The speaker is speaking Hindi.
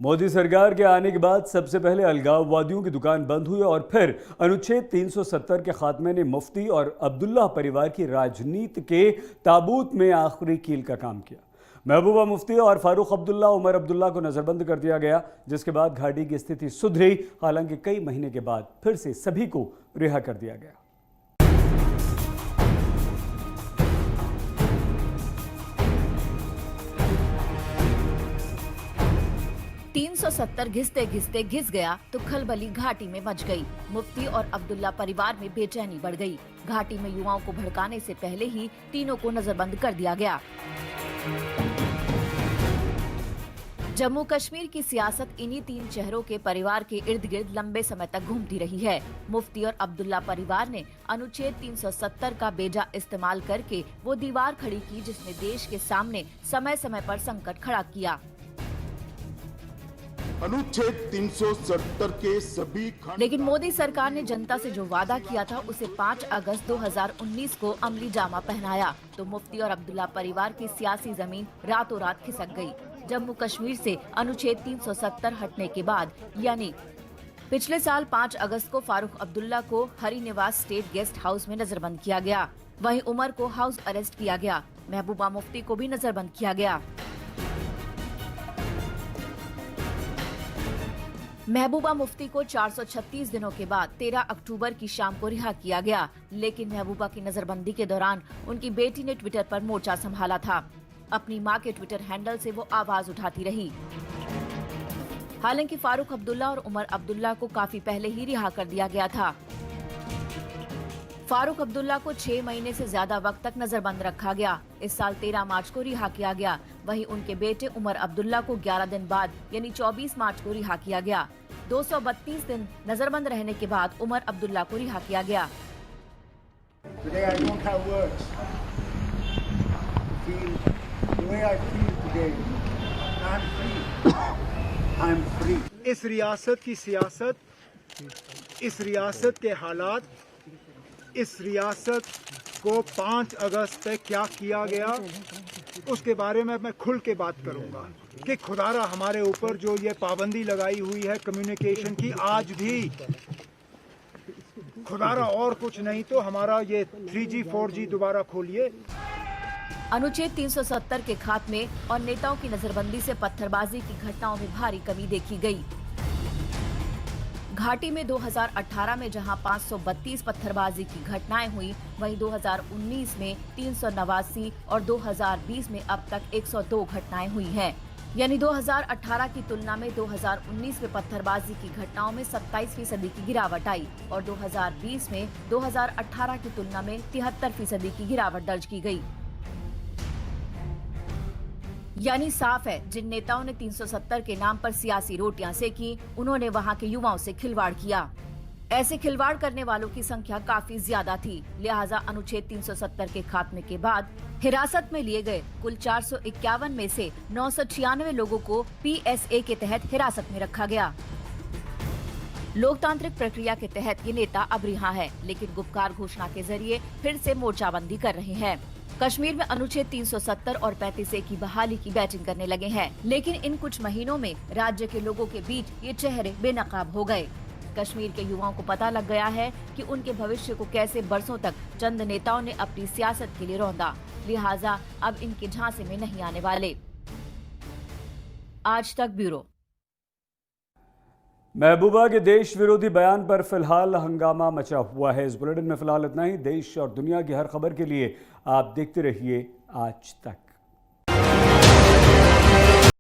मोदी सरकार के आने के बाद सबसे पहले अलगाववादियों की दुकान बंद हुई और फिर अनुच्छेद 370 के खात्मे ने मुफ्ती और अब्दुल्ला परिवार की राजनीति के ताबूत में आखिरी कील का काम किया। महबूबा मुफ्ती और फारूक अब्दुल्ला, उमर अब्दुल्ला को नजरबंद कर दिया गया, जिसके बाद घाटी की स्थिति सुधरी। हालांकि कई महीने के बाद फिर से सभी को रिहा कर दिया गया। घिसते घिसते घिस गया तो खलबली घाटी में मच गई। मुफ्ती और अब्दुल्ला परिवार में बेचैनी बढ़ गई। घाटी में युवाओं को भड़काने से पहले ही तीनों को नजरबंद कर दिया गया। जम्मू कश्मीर की सियासत इन्हीं तीन चेहरों के परिवार के इर्द गिर्द लंबे समय तक घूमती रही है। मुफ्ती और अब्दुल्ला परिवार ने अनुच्छेद 370 का बेजा इस्तेमाल करके वो दीवार खड़ी की जिसने देश के सामने समय समय पर संकट खड़ा किया। अनुच्छेद 370 के सभी लेकिन मोदी सरकार ने जनता से जो वादा किया था उसे 5 अगस्त 2019 को अमली जामा पहनाया तो मुफ्ती और अब्दुल्ला परिवार की सियासी जमीन रातों रात खिसक गई। जम्मू कश्मीर से अनुच्छेद 370 हटने के बाद यानी पिछले साल 5 अगस्त को फारूक अब्दुल्ला को Hari Niwas state guest house में नजरबंद किया गया। वहीं उमर को हाउस अरेस्ट किया गया। महबूबा मुफ्ती को भी नजरबंद किया गया। महबूबा मुफ्ती को 436 दिनों के बाद 13 अक्टूबर की शाम को रिहा किया गया, लेकिन महबूबा की नजरबंदी के दौरान उनकी बेटी ने ट्विटर पर मोर्चा संभाला था। अपनी मां के ट्विटर हैंडल से वो आवाज उठाती रही। हालांकि फारूक अब्दुल्ला और उमर अब्दुल्ला को काफी पहले ही रिहा कर दिया गया था। फारूक अब्दुल्ला को 6 महीने से ज्यादा वक्त तक नजरबंद रखा गया। इस साल 13 मार्च को रिहा किया गया। वहीं उनके बेटे उमर अब्दुल्ला को 11 दिन बाद यानी 24 मार्च को रिहा किया गया। 232 दिन नजरबंद रहने के बाद उमर अब्दुल्ला को रिहा किया गया। इस रियासत की सियासत, इस रियासत के हालात, इस रियासत को 5 अगस्त तक क्या किया गया उसके बारे में मैं खुल के बात करूंगा कि खुदारा हमारे ऊपर जो ये पाबंदी लगाई हुई है कम्युनिकेशन की, आज भी खुदारा और कुछ नहीं तो हमारा ये 3G 4G दोबारा खोलिए। अनुच्छेद 370 के खात्मे और नेताओं की नजरबंदी से पत्थरबाजी की घटनाओं में भारी कमी देखी गई। घाटी में 2018 में जहां 532 पत्थरबाजी की घटनाएं हुई, वहीं 2019 में 389 और 2020 में अब तक 102 घटनाएं हुई हैं। यानी 2018 की तुलना में 2019 में पत्थरबाजी की घटनाओं में 27% की गिरावट आई और 2020 में 2018 की तुलना में 73% की गिरावट दर्ज की गई। यानी साफ है, जिन नेताओं ने 370 के नाम पर सियासी रोटियां सेकी, उन्होंने वहां के युवाओं से खिलवाड़ किया। ऐसे खिलवाड़ करने वालों की संख्या काफी ज्यादा थी। लिहाजा अनुच्छेद 370 के खात्मे के बाद हिरासत में लिए गए कुल 451 में से 996 लोगों को PSA के तहत हिरासत में रखा गया। लोकतांत्रिक प्रक्रिया के तहत ये नेता अब रिहा है, लेकिन गुपकार घोषणा के जरिए फिर से मोर्चाबंदी कर रहे हैं। कश्मीर में अनुच्छेद 370 और 35A की बहाली की बैटिंग करने लगे हैं, लेकिन इन कुछ महीनों में राज्य के लोगों के बीच ये चेहरे बेनकाब हो गए। कश्मीर के युवाओं को पता लग गया है कि उनके भविष्य को कैसे बरसों तक चंद नेताओं ने अपनी सियासत के लिए रौंदा, लिहाजा अब इनके झांसे में नहीं आने वाले। आज तक ब्यूरो। महबूबा के देश विरोधी बयान पर फिलहाल हंगामा मचा हुआ है। इस बुलेटिन में फिलहाल इतना ही। देश और दुनिया की हर खबर के लिए आप देखते रहिए आज तक।